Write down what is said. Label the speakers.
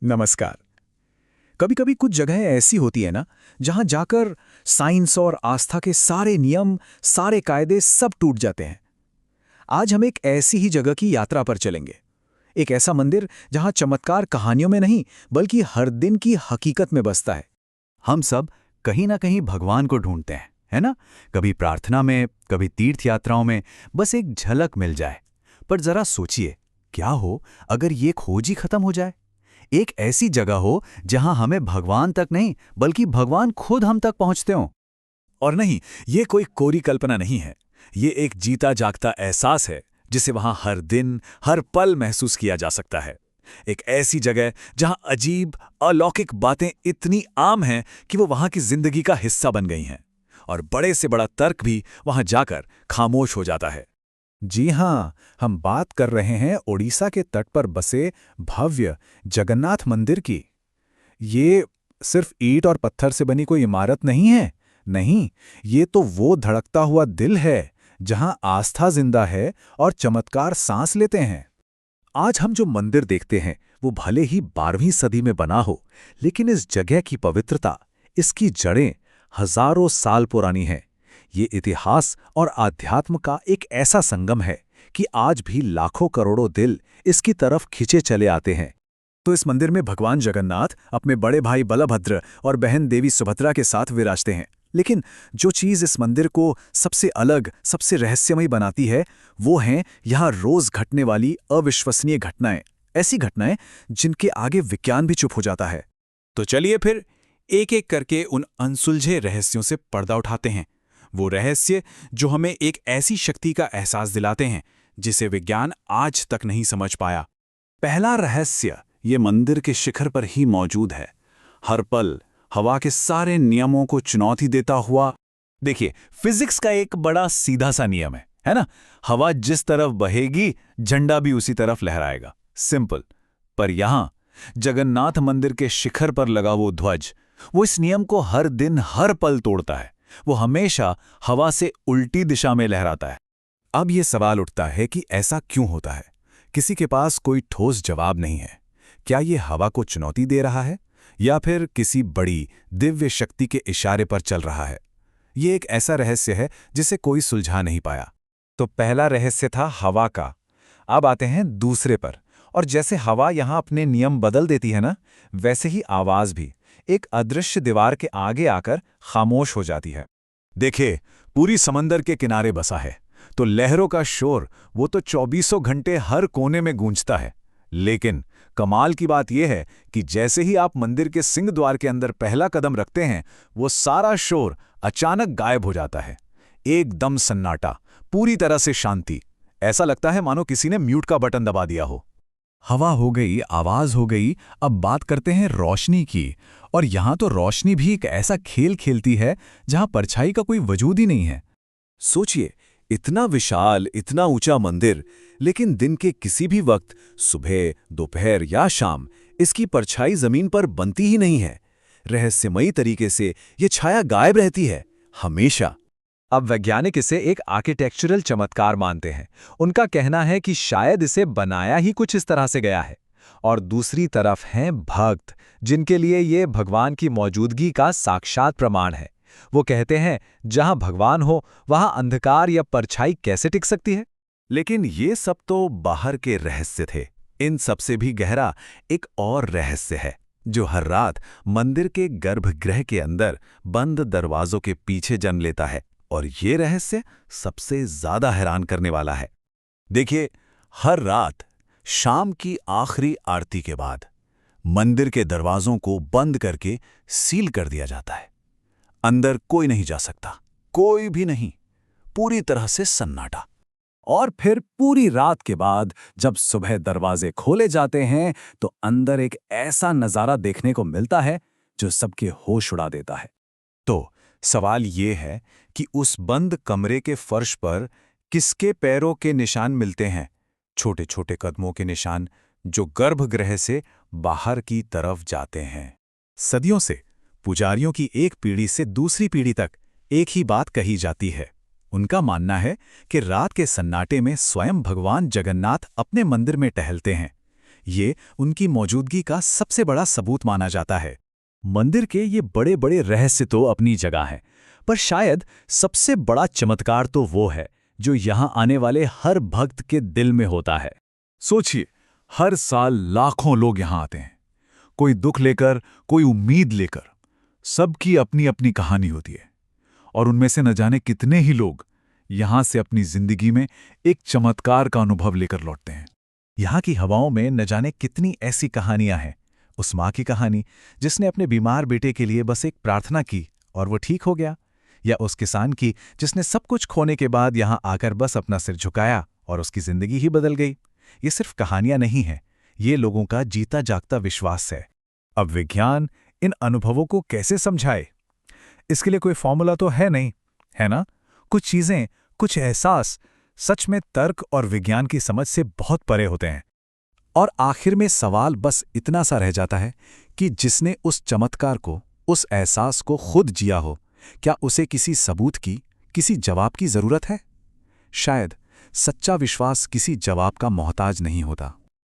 Speaker 1: नमस्कार। कभी कभी कुछ जगहें ऐसी होती है ना, जहां जाकर साइंस और आस्था के सारे नियम, सारे कायदे सब टूट जाते हैं। आज हम एक ऐसी ही जगह की यात्रा पर चलेंगे। एक ऐसा मंदिर जहां चमत्कार कहानियों में नहीं, बल्कि हर दिन की हकीकत में बसता है।
Speaker 2: हम सब कहीं ना कहीं भगवान को ढूंढते हैं, है ना? कभी प्रार्थना में, कभी तीर्थ यात्राओं में, बस एक झलक मिल जाए। पर जरा सोचिए, क्या हो अगर ये खोज ही खत्म हो जाए? एक ऐसी जगह हो जहां हमें भगवान तक नहीं, बल्कि भगवान खुद हम तक पहुंचते हो।
Speaker 1: और नहीं, ये कोई कोरी कल्पना नहीं है। ये एक जीता जागता एहसास है, जिसे वहां हर दिन, हर पल महसूस किया जा सकता है। एक ऐसी जगह जहां अजीब, अलौकिक बातें इतनी आम हैं कि वो वहां की जिंदगी का हिस्सा बन गई हैं, और बड़े से बड़ा तर्क भी वहां जाकर खामोश हो जाता है। जी हां, हम बात कर रहे हैं ओडिशा के तट पर बसे भव्य जगन्नाथ मंदिर की। ये सिर्फ ईंट और पत्थर से बनी कोई इमारत नहीं है। नहीं, ये तो वो धड़कता हुआ दिल है, जहां आस्था जिंदा है और चमत्कार सांस लेते हैं। आज हम जो मंदिर देखते हैं, वो भले ही 12वीं सदी में बना हो, लेकिन इस जगह की पवित्रता, इसकी जड़ें हजारों साल पुरानी हैं। ये इतिहास और आध्यात्म का एक ऐसा संगम है कि आज भी लाखों करोड़ों दिल इसकी तरफ खिंचे चले आते हैं। तो इस मंदिर में भगवान जगन्नाथ अपने बड़े भाई बलभद्र और बहन देवी सुभद्रा के साथ विराजते हैं। लेकिन जो चीज इस मंदिर को सबसे अलग, सबसे रहस्यमयी बनाती है, वो हैं यहाँ रोज घटने वाली अविश्वसनीय घटनाएं। ऐसी घटनाएं जिनके आगे विज्ञान भी चुप हो जाता है। तो चलिए फिर एक एक करके उन अनसुलझे रहस्यों से पर्दा उठाते हैं। वो रहस्य जो हमें एक ऐसी शक्ति का एहसास दिलाते हैं जिसे विज्ञान आज तक नहीं समझ पाया। पहला रहस्य ये मंदिर के शिखर पर ही मौजूद है। हर पल हवा के सारे नियमों को चुनौती देता हुआ। देखिए, फिजिक्स का एक बड़ा सीधा सा नियम है ना? हवा जिस तरफ बहेगी, झंडा भी उसी तरफ लहराएगा। सिंपल। पर यहां जगन्नाथ मंदिर के शिखर पर लगा वो ध्वज, वो इस नियम को हर दिन, हर पल तोड़ता है। वो हमेशा हवा से उल्टी दिशा में लहराता है। अब ये सवाल उठता है कि ऐसा क्यों होता है? किसी के पास कोई ठोस जवाब नहीं है। क्या ये हवा को चुनौती दे रहा है, या फिर किसी बड़ी दिव्य शक्ति के इशारे पर चल रहा है? ये एक ऐसा रहस्य है जिसे कोई सुलझा नहीं पाया। तो पहला रहस्य था हवा का। अब आते हैं दूसरे पर। और जैसे हवा यहां अपने नियम बदल देती है ना, वैसे ही आवाज भी एक अदृश्य दीवार के आगे आकर खामोश हो जाती है। देखिए, पूरी समंदर के किनारे बसा है, तो लहरों का शोर वो तो 24 घंटे हर कोने में गूंजता है। लेकिन कमाल की बात यह है कि जैसे ही आप मंदिर के सिंह द्वार के अंदर पहला कदम रखते हैं, वो सारा शोर अचानक गायब हो जाता है। एकदम सन्नाटा, पूरी तरह से शांति। ऐसा लगता है मानो किसी ने म्यूट का बटन दबा दिया हो। हवा हो गई, आवाज हो गई, अब बात करते हैं रोशनी की। और यहां तो रोशनी भी एक ऐसा खेल खेलती है जहां परछाई का कोई वजूद ही नहीं है। सोचिए, इतना विशाल, इतना ऊंचा मंदिर, लेकिन दिन के किसी भी वक्त, सुबह, दोपहर या शाम, इसकी परछाई जमीन पर बनती ही नहीं है। रहस्यमयी तरीके से ये छाया गायब रहती है, हमेशा। अब वैज्ञानिक इसे एक आर्किटेक्चरल चमत्कार मानते हैं। उनका कहना है कि शायद इसे बनाया ही कुछ इस तरह से गया है। और दूसरी तरफ हैं भक्त, जिनके लिए ये भगवान की मौजूदगी का साक्षात प्रमाण है। वो कहते हैं, जहां भगवान हो, वहां अंधकार या परछाई कैसे टिक सकती है? लेकिन ये सब तो बाहर के रहस्य थे। इन सबसे भी गहरा एक और रहस्य है, जो हर रात मंदिर के गर्भगृह के अंदर बंद दरवाजों के पीछे जन्म लेता है। और ये रहस्य सबसे ज्यादा हैरान करने वाला है। देखिए, हर रात शाम की आखिरी आरती के बाद मंदिर के दरवाजों को बंद करके सील कर दिया जाता है। अंदर कोई नहीं जा सकता, कोई भी नहीं। पूरी तरह से सन्नाटा। और फिर पूरी रात के बाद जब सुबह दरवाजे खोले जाते हैं, तो अंदर एक ऐसा नजारा देखने को मिलता है जो सबके होश उड़ा देता है। तो सवाल ये है कि उस बंद कमरे के फर्श पर किसके पैरों के निशान मिलते हैं? छोटे छोटे कदमों के निशान, जो गर्भगृह से बाहर की तरफ जाते हैं। सदियों से पुजारियों की एक पीढ़ी से दूसरी पीढ़ी तक एक ही बात कही जाती है। उनका मानना है कि रात के सन्नाटे में स्वयं भगवान जगन्नाथ अपने मंदिर में टहलते हैं। ये उनकी मौजूदगी का सबसे बड़ा सबूत माना जाता है। मंदिर के ये बड़े बड़े रहस्य तो अपनी जगह हैं, पर शायद सबसे बड़ा चमत्कार तो वो है जो यहाँ आने वाले हर भक्त के दिल में होता है। सोचिए, हर साल लाखों लोग यहाँ आते हैं, कोई दुख लेकर, कोई उम्मीद लेकर। सबकी अपनी अपनी कहानी होती है, और उनमें से न जाने कितने ही लोग यहाँ से अपनी जिंदगी में एक चमत्कार का अनुभव लेकर लौटते हैं। यहाँ की हवाओं में न जाने कितनी ऐसी कहानियां हैं। उस माँ की कहानी जिसने अपने बीमार बेटे के लिए बस एक प्रार्थना की और वो ठीक हो गया, या उस किसान की जिसने सब कुछ खोने के बाद यहाँ आकर बस अपना सिर झुकाया और उसकी जिंदगी ही बदल गई। ये सिर्फ कहानियां नहीं हैं, ये लोगों का जीता जागता विश्वास है। अब विज्ञान इन अनुभवों को कैसे समझाए? इसके लिए कोई फॉर्मूला तो है नहीं, है ना? कुछ चीजें, कुछ एहसास सच में तर्क और विज्ञान की समझ से बहुत परे होते हैं। और आखिर में सवाल बस इतना सा रह जाता है कि जिसने उस चमत्कार को, उस एहसास को खुद जिया हो, क्या उसे किसी सबूत की, किसी जवाब की जरूरत है? शायद सच्चा विश्वास किसी जवाब का मोहताज नहीं होता।